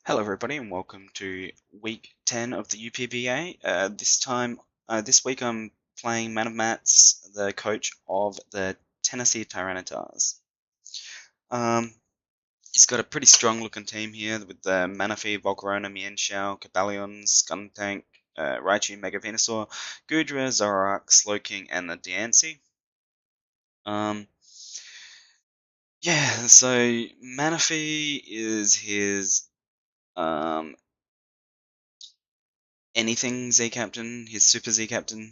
Hello everybody and welcome to week 10 of the UPBA. This week I'm playing Man of Mats, the coach of the Tenesse Tyranitars. Um, he's got a pretty strong looking team here with the Manaphy, Volcarona, Mienshao, Kabalion, Skuntank, Raichu, Mega Venusaur, Gudra, Zoroark, Slowking, and the Diancie. So Manaphy is his um, anything Z Captain, his Super Z Captain,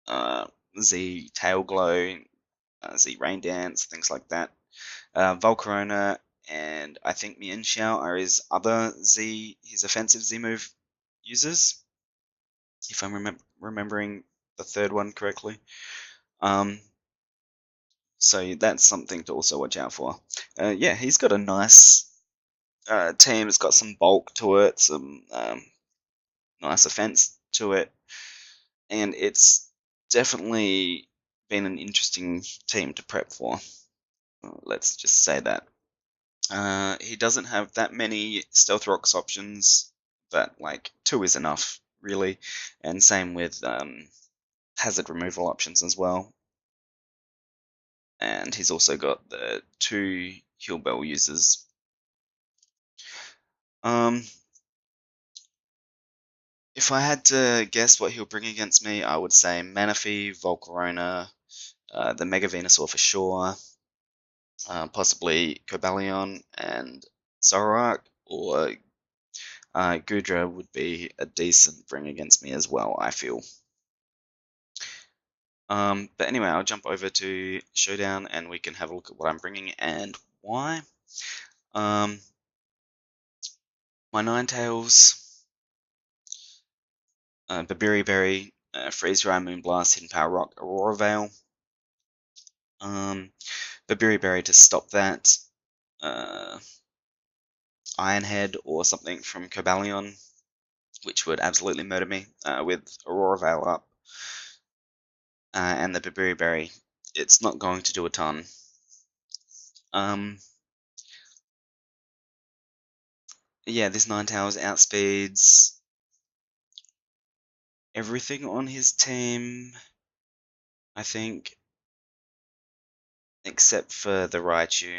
uh, Z Tail Glow, Z Rain Dance, things like that. Volcarona and I think Mienshao are his other his offensive Z move users, if I'm remembering the third one correctly. So that's something to also watch out for. Yeah, he's got a nice team. It's got some bulk to it, some nice offense to it, and it's definitely been an interesting team to prep for. Let's just say that. He doesn't have that many Stealth Rocks options, but like 2 is enough, really. And same with hazard removal options as well. And he's also got the 2 Heal Bell users. If I had to guess what he'll bring against me, I would say Manaphy, Volcarona, the Mega Venusaur for sure, possibly Cobalion and Zoroark, or Gudra would be a decent bring against me as well, I feel. But anyway, I'll jump over to Showdown and we can have a look at what I'm bringing and why. My Ninetales, Babiri Berry, Freeze Dry, Moonblast, Hidden Power Rock, Aurora Veil. Babiri Berry to stop that. Iron Head or something from Cobalion, which would absolutely murder me with Aurora Veil up. And the Babiri Berry, it's not going to do a ton. Yeah, this Ninetales outspeeds everything on his team, I think, except for the Raichu,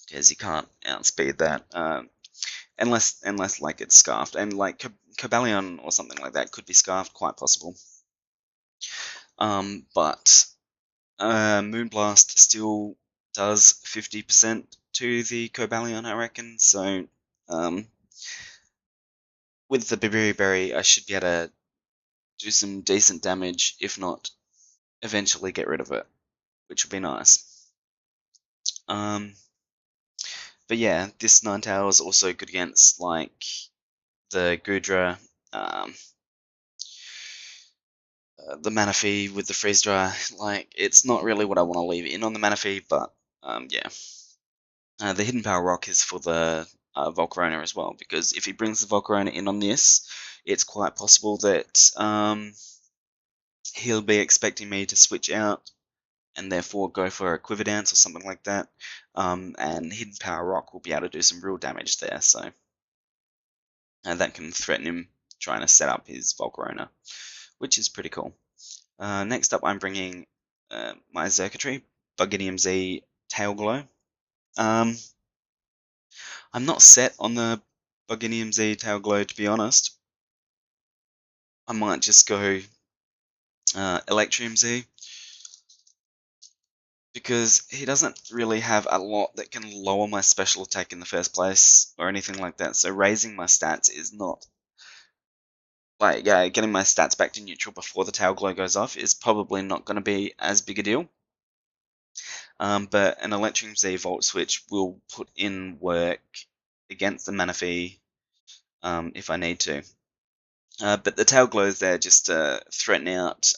because he can't outspeed that, unless like it's scarfed, and like Cobalion or something like that could be scarfed, quite possible. But Moonblast still does 50% to the Cobalion, I reckon. So with the Babiri Berry, I should be able to do some decent damage, if not eventually get rid of it, which would be nice. But yeah, this Ninetale is also good against like the Gudra, the Manaphy with the Freeze Dry. Like, it's not really what I want to leave in on the Manaphy, but yeah. The Hidden Power Rock is for the Volcarona as well, because if he brings the Volcarona in on this, it's quite possible that he'll be expecting me to switch out and therefore go for a Quiver Dance or something like that, and Hidden Power Rock will be able to do some real damage there, so that can threaten him trying to set up his Volcarona, which is pretty cool. Next up, I'm bringing my Xurkitree, Buginium Z Tail Glow. I'm not set on the Buginium Z Tail Glow, to be honest. I might just go Electrium Z, because he doesn't really have a lot that can lower my special attack in the first place or anything like that, so raising my stats is not like, getting my stats back to neutral before the Tail Glow goes off is probably not going to be as big a deal. But an Electrium Z Volt Switch will put in work against the Manaphy if I need to. But the Tail Glow is there just to threaten out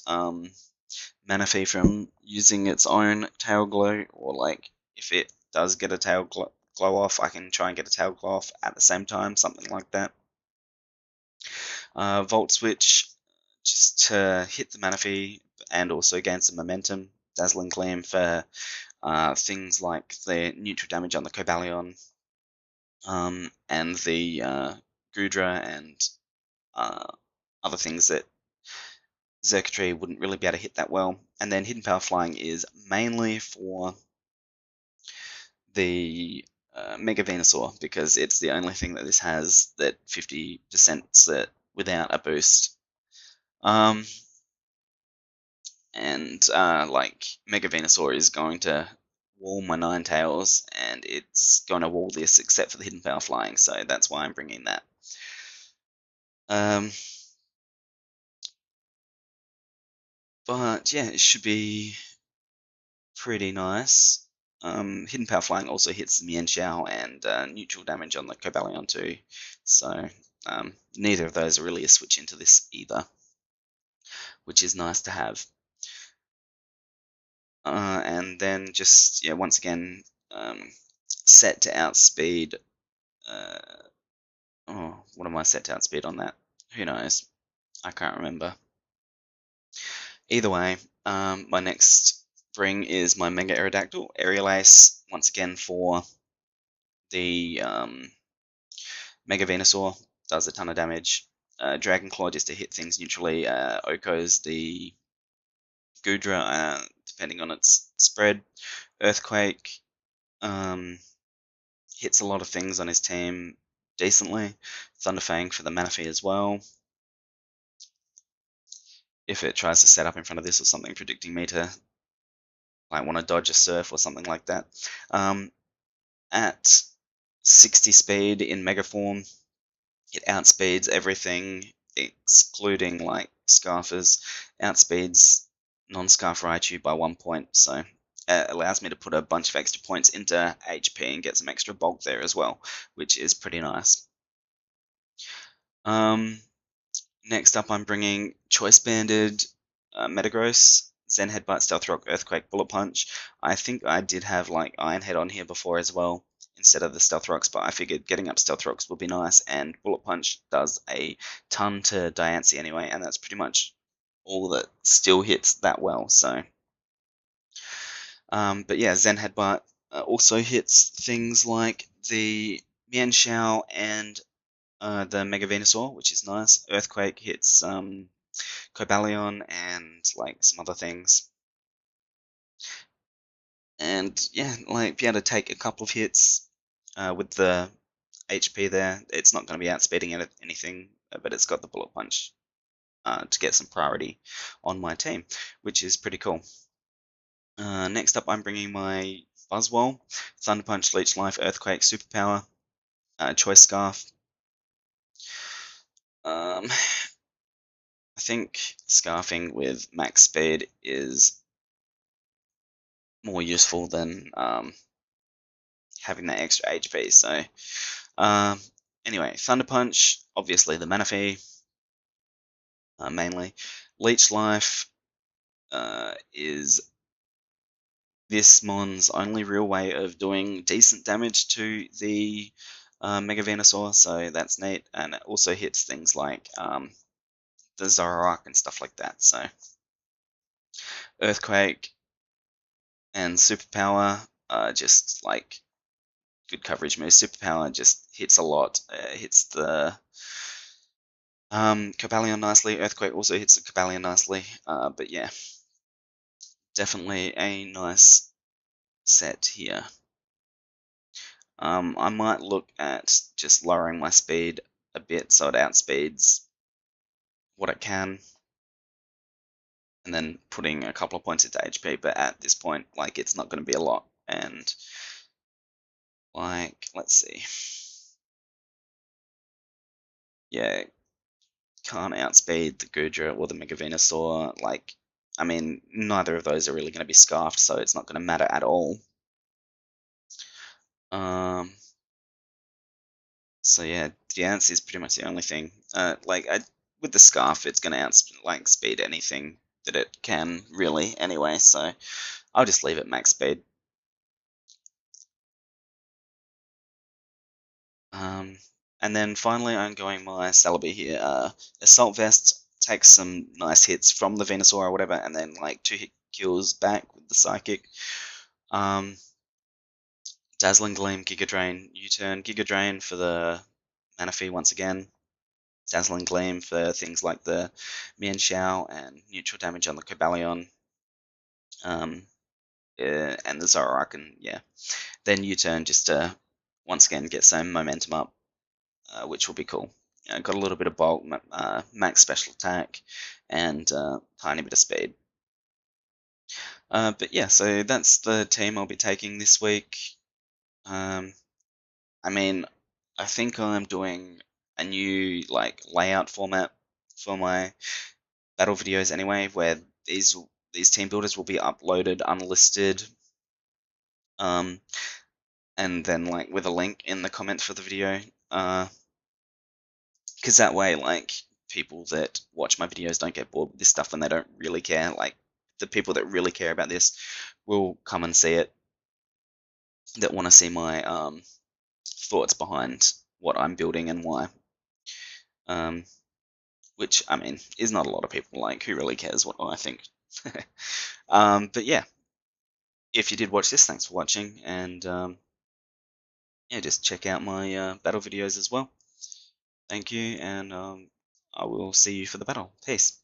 Manaphy from using its own Tail Glow, or like if it does get a Tail Glow off, I can try and get a Tail Glow off at the same time, something like that. Volt Switch just to hit the Manaphy and also gain some momentum. Dazzling Gleam for things like the neutral damage on the Cobalion. and the Gudra and other things that Circuitry wouldn't really be able to hit that well. And then Hidden Power Flying is mainly for the Mega Venusaur, because it's the only thing that this has that 50%'s it without a boost. And like Mega Venusaur is going to wall my Ninetales, and it's going to wall this except for the Hidden Power Flying, so that's why I'm bringing that. But yeah, it should be pretty nice. Hidden Power Flying also hits the Mienshao and neutral damage on the Cobalion too, so neither of those are really a switch into this either, which is nice to have. And then just, yeah, once again, set to outspeed. Oh, what am I set to outspeed on that? Who knows? I can't remember. Either way, my next bring is my Mega Aerodactyl, Aerial Ace, once again for the Mega Venusaur, does a ton of damage. Dragon Claw just to hit things neutrally. Oko's the Gudra, depending on its spread. Earthquake hits a lot of things on his team decently. Thunderfang for the Manaphy as well. If it tries to set up in front of this or something, predicting me to like want to dodge a surf or something like that. At 60 speed in Mega Form, it outspeeds everything excluding like Scarfers, outspeeds non-Scarf Raichu by 1 point, so it allows me to put a bunch of extra points into HP and get some extra bulk there as well, which is pretty nice. Next up, I'm bringing Choice Banded Metagross, Zen Headbutt, Stealth Rock, Earthquake, Bullet Punch. I think I did have like Iron Head on here before as well, instead of the Stealth Rocks, but I figured getting up Stealth Rocks would be nice, and Bullet Punch does a ton to Diancie anyway, and that's pretty much all that still hits that well, so. But yeah, Zen Headbutt also hits things like the Mienshao and the Mega Venusaur, which is nice. Earthquake hits Cobalion and like some other things. And yeah, like be able to take a couple of hits with the HP there. It's not going to be outspeeding anything, but it's got the Bullet Punch to get some priority on my team, which is pretty cool. Next up, I'm bringing my Buzzwole, Thunder Punch, Leech Life, Earthquake, Superpower, Choice Scarf. I think scarfing with max speed is more useful than having that extra HP. So anyway, Thunder Punch, obviously the Manaphy, mainly. Leech Life is this mon's only real way of doing decent damage to the Mega Venusaur, so that's neat, and it also hits things like the Zoroark and stuff like that. So Earthquake and Superpower are just like good coverage moves. Superpower just hits a lot. Hits the Cobalion nicely. Earthquake also hits the Cobalion nicely. But yeah, definitely a nice set here. I might look at just lowering my speed a bit so it outspeeds what it can, and then putting a couple of points into HP, but at this point, like, it's not going to be a lot, and like, let's see, yeah, can't outspeed the Gudra or the Mega Venusaur. Like, I mean, neither of those are really going to be scarfed, so it's not going to matter at all. So yeah, Diancie is pretty much the only thing. With the scarf, it's going to speed anything that it can, really, anyway, so I'll just leave it max speed. And then finally, I'm going my Celebi here. Assault Vest takes some nice hits from the Venusaur or whatever, and then like 2 hit kills back with the Psychic. Dazzling Gleam, Giga Drain, U-turn, Giga Drain for the mana fee once again. Dazzling Gleam for things like the Mian Xiao and neutral damage on the Cobalion. And the Zoroark, and yeah. Then U-turn just to once again get some momentum up, which will be cool. Got a little bit of bulk, max special attack, and tiny bit of speed. But yeah, so that's the team I'll be taking this week. I mean, I think I'm doing a new layout format for my battle videos anyway, where these team builders will be uploaded unlisted, and then with a link in the comments for the video, because that way people that watch my videos don't get bored with this stuff and they don't really care. The people that really care about this will come and see it, that want to see my thoughts behind what I'm building and why. Which, I mean, is not a lot of people. Who really cares what I think? But yeah, if you did watch this, thanks for watching, and yeah, just check out my battle videos as well. Thank you, and I will see you for the battle. Peace.